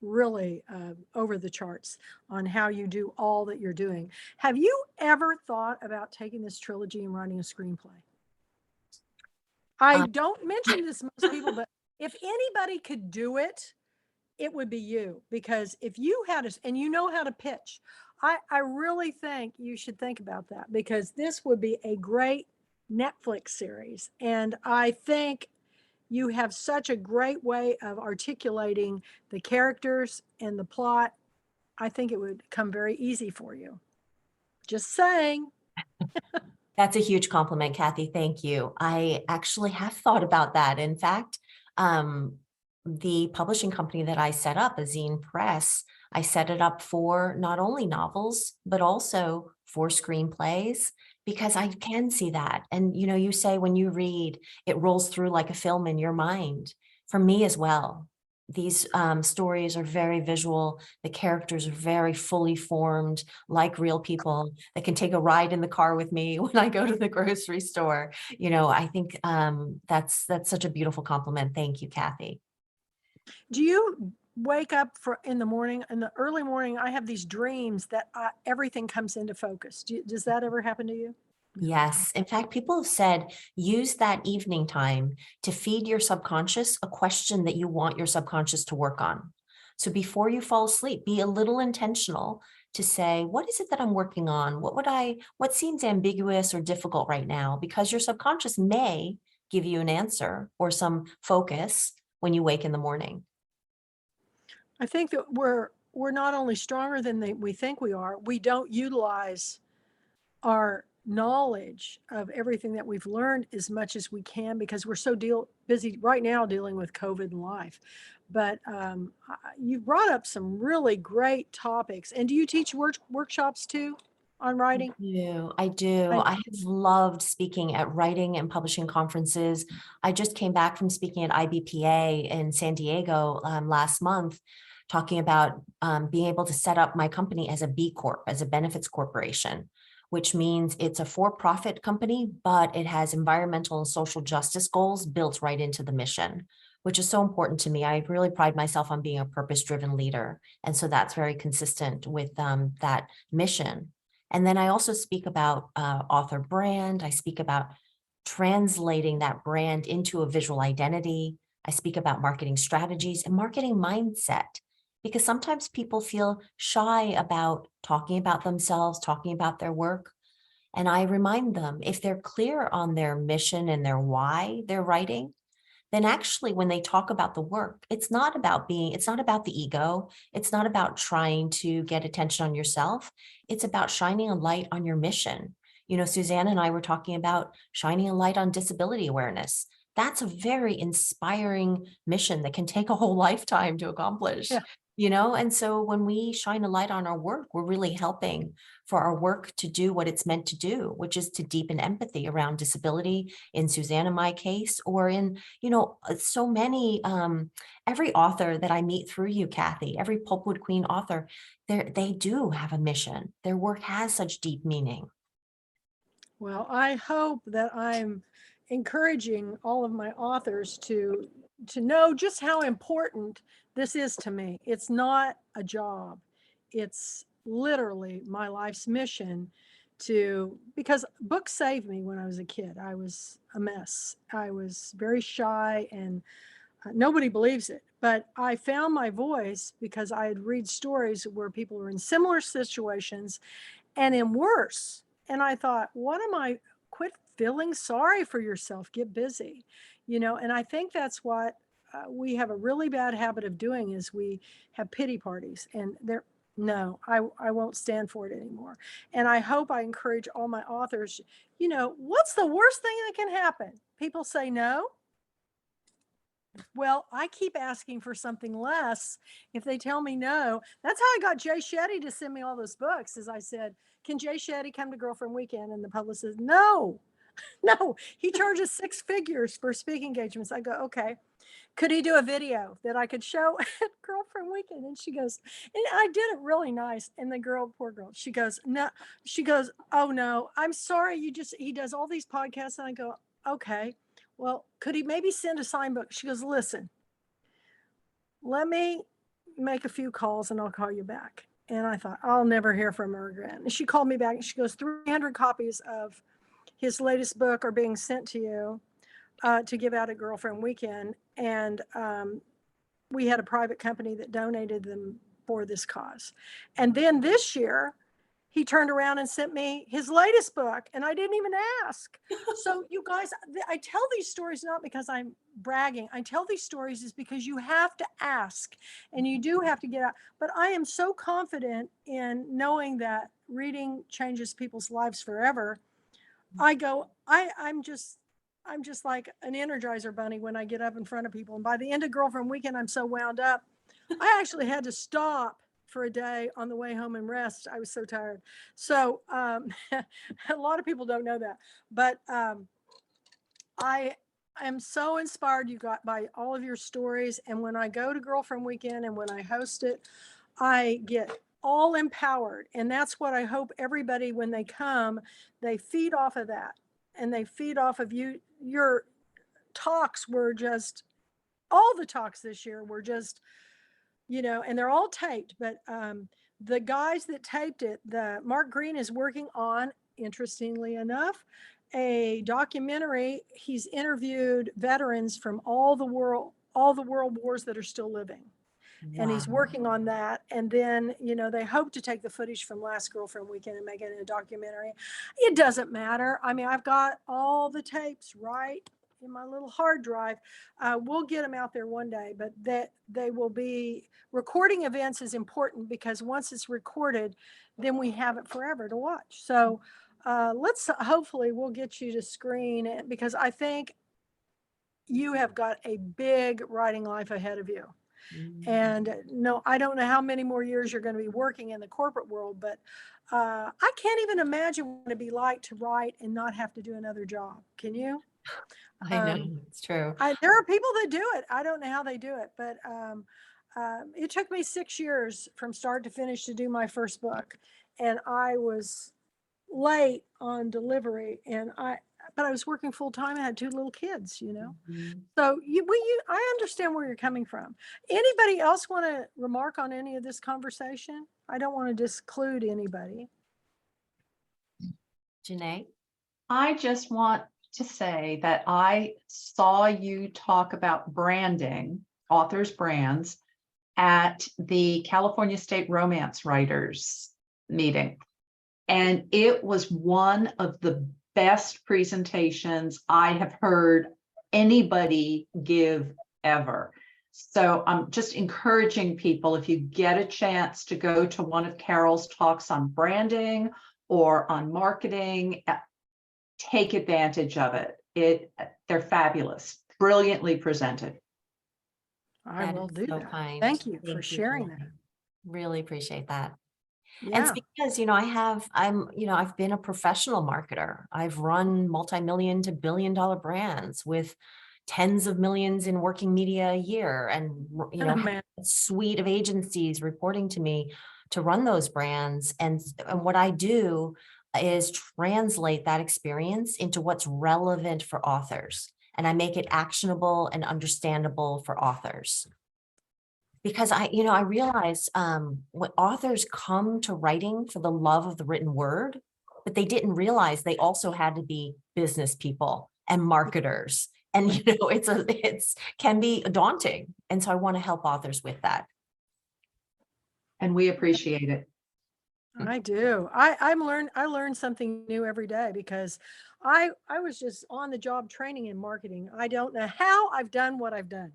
really over the charts on how you do all that you're doing. Have you ever thought about taking this trilogy and writing a screenplay? I don't mention this to most people, but if anybody could do it, it would be you. Because if you had a, and you know how to pitch, I really think you should think about that, because this would be a great Netflix series. And I think you have such a great way of articulating the characters and the plot. I think it would come very easy for you. Just saying. That's a huge compliment, Kathy. Thank you. I actually have thought about that. In fact, the publishing company that I set up, Azine Press, I set it up for not only novels, but also for screenplays, because I can see that. And, you know, you say when you read, it rolls through like a film in your mind. For me as well. These stories are very visual. The characters are very fully formed, like real people that can take a ride in the car with me when I go to the grocery store. You know, I think that's such a beautiful compliment. Thank you, Kathy. Do you wake up in the morning, in the early morning? I have these dreams that everything comes into focus. Does that ever happen to you? Yes. In fact, people have said use that evening time to feed your subconscious a question that you want your subconscious to work on. So before you fall asleep, be a little intentional to say, what is it that I'm working on? What seems ambiguous or difficult right now? Because your subconscious may give you an answer or some focus when you wake in the morning. I think that we're not only stronger than we think we are, we don't utilize our knowledge of everything that we've learned as much as we can, because we're so busy right now dealing with COVID and life. But you brought up some really great topics. And do you teach workshops too on writing? I do. I have loved speaking at writing and publishing conferences. I just came back from speaking at IBPA in San Diego last month, talking about being able to set up my company as a B Corp, as a benefits corporation, which means it's a for-profit company, but it has environmental and social justice goals built right into the mission, which is so important to me. I really pride myself on being a purpose-driven leader. And so that's very consistent with that mission. And then I also speak about author brand. I speak about translating that brand into a visual identity. I speak about marketing strategies and marketing mindset, because sometimes people feel shy about talking about themselves, talking about their work. And I remind them, if they're clear on their mission and their why they're writing, then actually when they talk about the work, it's not about the ego. It's not about trying to get attention on yourself. It's about shining a light on your mission. You know, Suzanne and I were talking about shining a light on disability awareness. That's a very inspiring mission that can take a whole lifetime to accomplish. Yeah. You know, and so when we shine a light on our work, we're really helping for our work to do what it's meant to do, which is to deepen empathy around disability, in Suzanne and my case, or in, you know, so many, every author that I meet through you, Kathy, every Pulpwood Queen author, they do have a mission. Their work has such deep meaning. Well, I hope that I'm encouraging all of my authors to know just how important this is to me. It's not a job. It's literally my life's mission, because books saved me when I was a kid. I was a mess. I was very shy, and nobody believes it. But I found my voice because I had read stories where people were in similar situations and in worse. And I thought, quit feeling sorry for yourself, get busy, and I think that's what we have a really bad habit of doing, is we have pity parties, and no, I won't stand for it anymore. And I hope I encourage all my authors, what's the worst thing that can happen? People say no. Well, I keep asking for something less. If they tell me no, that's how I got Jay Shetty to send me all those books. As I said, can Jay Shetty come to Girlfriend Weekend? And the publicist says, no, no, he charges six figures for speaking engagements. I go, okay. Could he do a video that I could show at Girlfriend Weekend? And she goes, and I did it really nice. And the girl, poor girl, she goes, no, she goes, oh no, I'm sorry. He does all these podcasts. And I go, okay, well, could he maybe send a signed book? She goes, listen, let me make a few calls and I'll call you back. And I thought, I'll never hear from her again. And she called me back and she goes, 300 copies of his latest book are being sent to you to give out at Girlfriend Weekend. And we had a private company that donated them for this cause. And then this year, he turned around and sent me his latest book, and I didn't even ask. So you guys, I tell these stories not because I'm bragging. I tell these stories is because you have to ask, and you do have to get out. But I am so confident in knowing that reading changes people's lives forever. I go, I'm just like an Energizer bunny when I get up in front of people. And by the end of Girlfriend Weekend, I'm so wound up. I actually had to stop for a day on the way home and rest. I was so tired. So a lot of people don't know that, but I am so inspired you got by all of your stories. And when I go to Girlfriend Weekend and when I host it, I get all empowered. And that's what I hope everybody, when they come, they feed off of that. And they feed off of you. Your talks were just, all the talks this year were just, and they're all taped, but the guys that taped it, Mark Green is working on, interestingly enough, a documentary. He's interviewed veterans from all the world wars that are still living. And he's working on that. And then, they hope to take the footage from Last Girlfriend Weekend and make it in a documentary. It doesn't matter. I mean, I've got all the tapes right in my little hard drive. We'll get them out there one day, but that they will be recording events is important because once it's recorded, then we have it forever to watch. So hopefully we'll get you to screen it because I think you have got a big writing life ahead of you. And no, I don't know how many more years you're going to be working in the corporate world, but I can't even imagine what it'd be like to write and not have to do another job. Can you? I know, it's true. There are people that do it. I don't know how they do it, but it took me 6 years from start to finish to do my first book. And I was late on delivery but I was working full time. I had 2 little kids, So I understand where you're coming from. Anybody else want to remark on any of this conversation? I don't want to disclude anybody. Janae? I just want to say that I saw you talk about branding, authors' brands, at the California State Romance Writers meeting. And it was one of the best presentations I have heard anybody give ever. So I'm just encouraging people, if you get a chance to go to one of Carol's talks on branding or on marketing, take advantage of it. They're fabulous, brilliantly presented. I will do that. Kind. Thank you for sharing Janae. that. Really appreciate that. Yeah. And it's because, I've been a professional marketer. I've run multi-million to billion-dollar brands with tens of millions in working media a year, and a suite of agencies reporting to me to run those brands. And what I do is translate that experience into what's relevant for authors, and I make it actionable and understandable for authors. Because I realized when authors come to writing for the love of the written word, but they didn't realize they also had to be business people and marketers. And, it's can be daunting. And so I want to help authors with that. And we appreciate it. I do. I learn something new every day because I was just on the job training in marketing. I don't know how I've done what I've done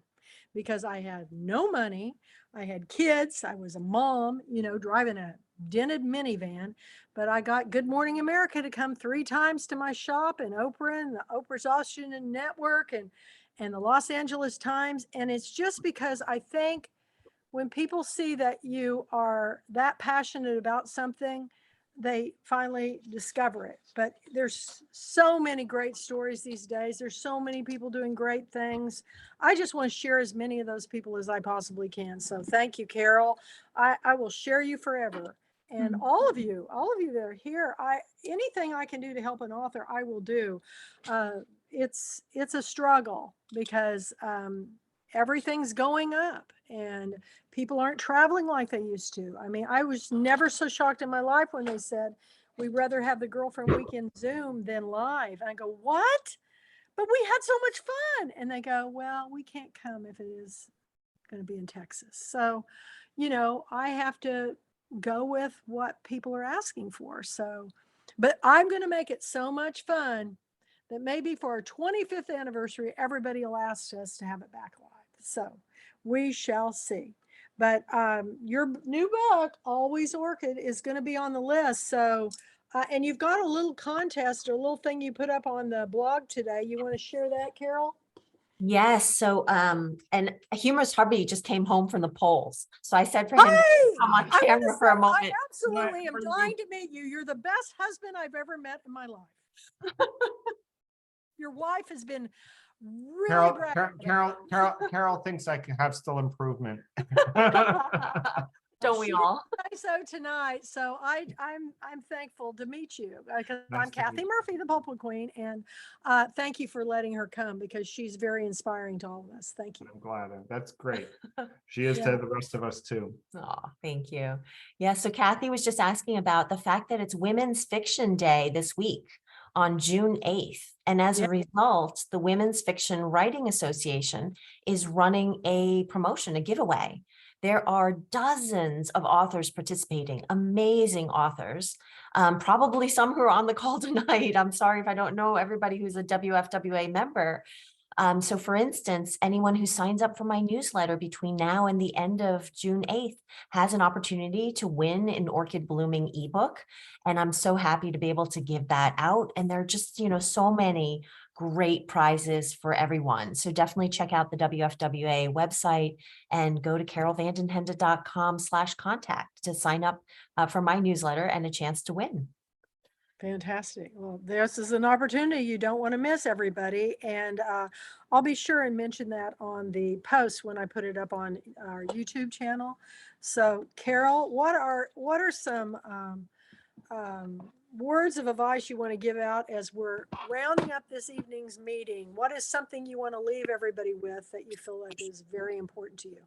because I had no money. I had kids. I was a mom, driving a dented minivan, but I got Good Morning America to come 3 times to my shop, and Oprah and the Oprah's Auction and Network. and the Los Angeles Times. And it's just because I think when people see that you are that passionate about something, they finally discover it. But there's so many great stories these days. There's so many people doing great things. I just want to share as many of those people as I possibly can. So thank you, Carol. I will share you forever. And all of you that are here, anything I can do to help an author, I will do. It's a struggle because everything's going up and people aren't traveling like they used to. I mean, I was never so shocked in my life when they said, we'd rather have the Girlfriend Weekend Zoom than live. And I go, what? But we had so much fun. And they go, well, we can't come if it is going to be in Texas. So, I have to go with what people are asking for. So, but I'm going to make it so much fun that maybe for our 25th anniversary, everybody will ask us to have it back live. So we shall see. But your new book, Always Orchid, is going to be on the list. So, and you've got a little contest or a little thing you put up on the blog today. You want to share that, Carol? Yes. So, and Humorous Hubby just came home from the polls. So I said for him to come on camera for a moment. I absolutely am dying to meet you. You're the best husband I've ever met in my life. Your wife has been really Carol thinks I can have still improvement. Don't we all? So tonight, so I'm thankful to meet you because Nice I'm to meet Kathy you. Murphy, the Pulpwood Queen, and thank you for letting her come because she's very inspiring to all of us. Thank you. I'm glad. That's great. She is Yeah. to the rest of us too. Oh, thank you. Yeah. So Kathy was just asking about the fact that it's Women's Fiction Day this week on June 8th. And as a result, the Women's Fiction Writing Association is running a promotion, a giveaway. There are dozens of authors participating, amazing authors, probably some who are on the call tonight. I'm sorry if I don't know everybody who's a WFWA member. So for instance, anyone who signs up for my newsletter between now and the end of June 8th has an opportunity to win an Orchid Blooming ebook. And I'm so happy to be able to give that out. And there are just, so many great prizes for everyone. So definitely check out the WFWA website and go to carolvandenhende.com/contact to sign up for my newsletter and a chance to win. Fantastic. Well, this is an opportunity you don't want to miss, everybody. And I'll be sure and mention that on the post when I put it up on our YouTube channel. So Carol, what are some words of advice you want to give out as we're rounding up this evening's meeting? What is something you want to leave everybody with that you feel like is very important to you?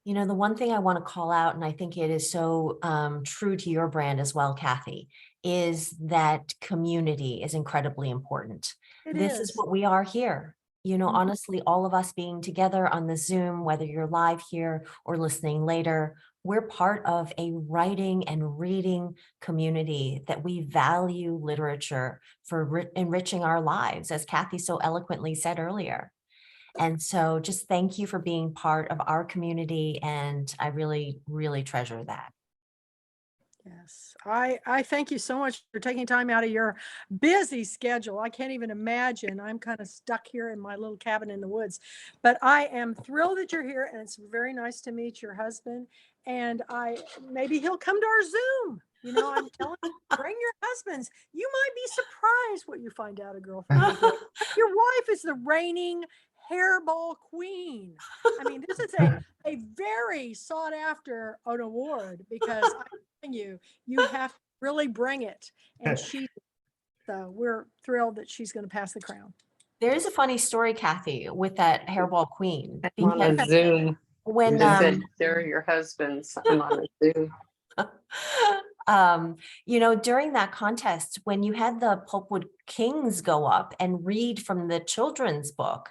The one thing I want to call out, and I think it is so true to your brand as well, Kathy, is that community is incredibly important. This is what we are here. Honestly, all of us being together on the Zoom, whether you're live here or listening later, we're part of a writing and reading community that we value literature for enriching our lives, as Kathy so eloquently said earlier. And so just thank you for being part of our community. And I really, really treasure that. Yes, I thank you so much for taking time out of your busy schedule. I can't even imagine. I'm kind of stuck here in my little cabin in the woods, but I am thrilled that you're here, and it's very nice to meet your husband. And maybe he'll come to our Zoom. I'm telling you, bring your husbands. You might be surprised what you find out, a girlfriend. Your wife is the reigning hairball queen. I mean, this is a very sought after an award because I'm telling you, you have to really bring it. And so we're thrilled that she's going to pass the crown. There is a funny story, Kathy, with that hairball queen. I'm on a Zoom. When You said they're your husbands, I'm on a Zoom. During that contest, when you had the Pulpwood Kings go up and read from the children's book,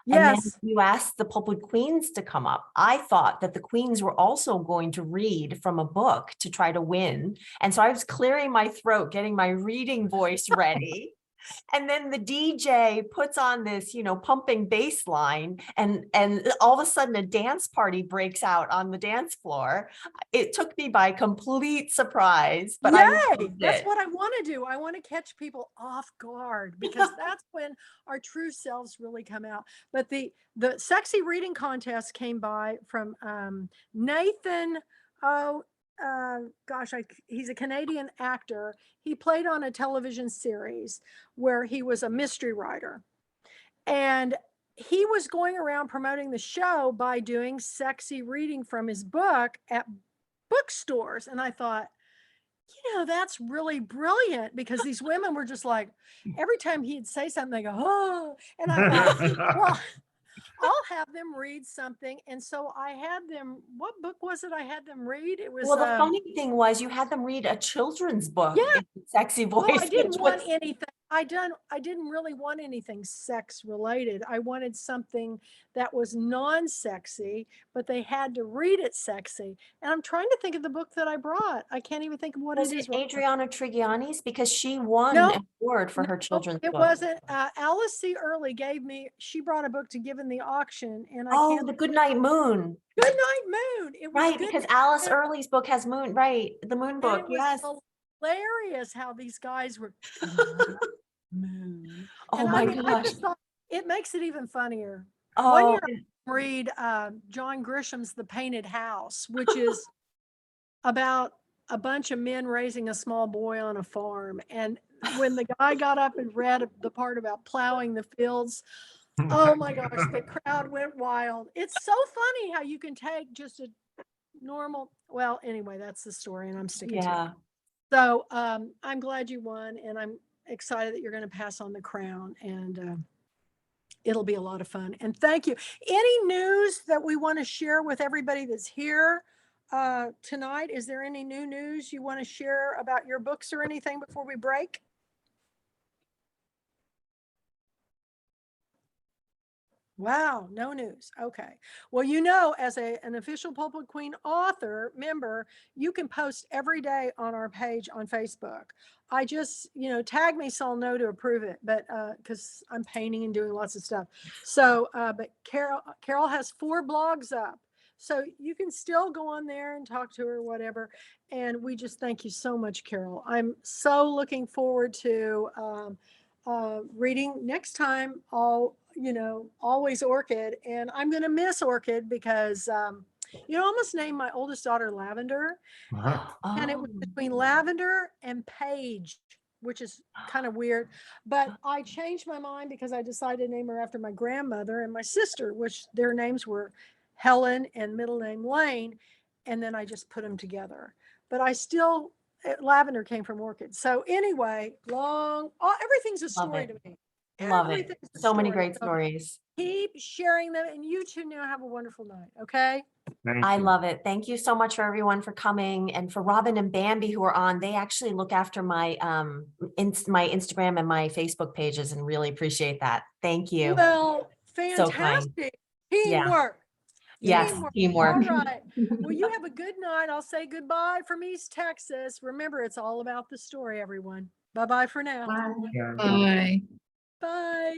and then you asked the Pulpwood Queens to come up, I thought that the Queens were also going to read from a book to try to win. And so I was clearing my throat, getting my reading voice ready. And then the DJ puts on this, you know, pumping bass line, and all of a sudden a dance party breaks out on the dance floor. It took me by complete surprise, but I Yay! loved That's it. what I want to do. I want to catch people off guard because that's when our true selves really come out. But the sexy reading contest came by from Nathan. Oh, gosh, he's a Canadian actor. He played on a television series where he was a mystery writer. And he was going around promoting the show by doing sexy reading from his book at bookstores. And I thought, you know, that's really brilliant because these women were just like, every time he'd say something, they go, oh, and I thought, well, I'll have them read something. And so I had them, what book was it I had them read? It was, Well, the funny thing was you had them read a children's book Yeah. in sexy voice. well, I didn't which want was- anything. I didn't really want anything sex related. I wanted something that was non-sexy, but they had to read it sexy. And I'm trying to think of the book that I brought. I can't even think of what Was it is. it Adriana Trigiani's? Because she won No, an award for her No, children's it book. wasn't. Alice C. Early gave me, she brought a book to give in the auction, and I Oh, can't. The Goodnight Moon. Good Night Moon. It was Right, good. because Alice Moon, Early's book has moon, right? The moon and book, it was yes. hilarious how these guys were. Good Night Moon. Oh And my I mean, I gosh. just thought it makes it even funnier. One Oh, year I read John Grisham's The Painted House, which is about a bunch of men raising a small boy on a farm. And when the guy got up and read the part about plowing the fields, oh my gosh, the crowd went wild. It's so funny how you can take just a normal, well, anyway, that's the story and I'm sticking to it. yeah. So I'm glad you won, and I'm excited that you're going to pass on the crown, and it'll be a lot of fun. And thank you. Any news that we want to share with everybody that's here tonight? Is there any new news you want to share about your books or anything before we break? Wow, no news. Okay. Well, you know, as an official Pulpwood Queen author member, you can post every day on our page on Facebook. I just, you know, tag me so I'll know to approve it, but because I'm painting and doing lots of stuff. So, but Carol has 4 blogs up. So you can still go on there and talk to her, whatever. And we just thank you so much, Carol. I'm so looking forward to reading next time. You know, always Orchid, and I'm going to miss Orchid because, you know, I almost named my oldest daughter Lavender, and it was Oh, between Lavender and Paige, which is kind of weird, but I changed my mind because I decided to name her after my grandmother and my sister, which their names were Helen and middle name Lane, and then I just put them together. But I still, Lavender came from Orchid. So anyway, everything's a love story it. to me. Love it. Everything's a So many story. great So stories. keep sharing them, and you two now have a wonderful night. Okay. I love it. Thank you so much for everyone for coming, and for Robin and Bambi who are on. They actually look after my my Instagram and my Facebook pages, and really appreciate that. Thank you. Well, So kind. fantastic. Yeah. Teamwork. Yes, teamwork. All right. Well, you have a good night. I'll say goodbye from East Texas. Remember, it's all about the story, everyone. Bye-bye for now. Bye. Yeah. Bye. Bye.